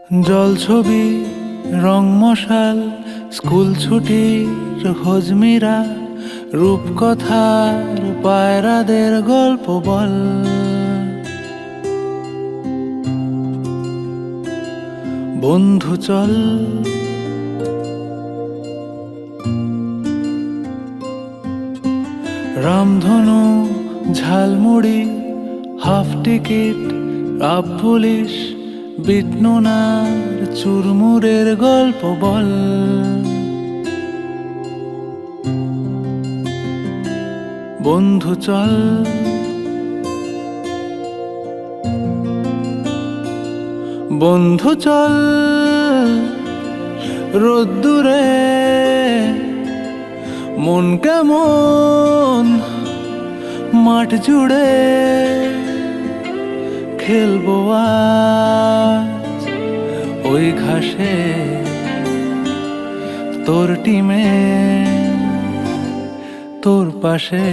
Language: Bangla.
জল ছবি রং মশাল স্কুল ছুটির হজমিরা রূপকথার পায়রাদের গল্প বল। বন্ধু চল রামধনু ঝালমুড়ি হাফ টিকিট আপ পুলিশ বিটনুনার চুরমুরের গল্প বল। বন্ধু চল বন্ধু চল রোদ্দুরে মন কেমন মাঠ জুড়ে খেলবো আজ ওই ঘাসে তোর টিমে তোর পাশে।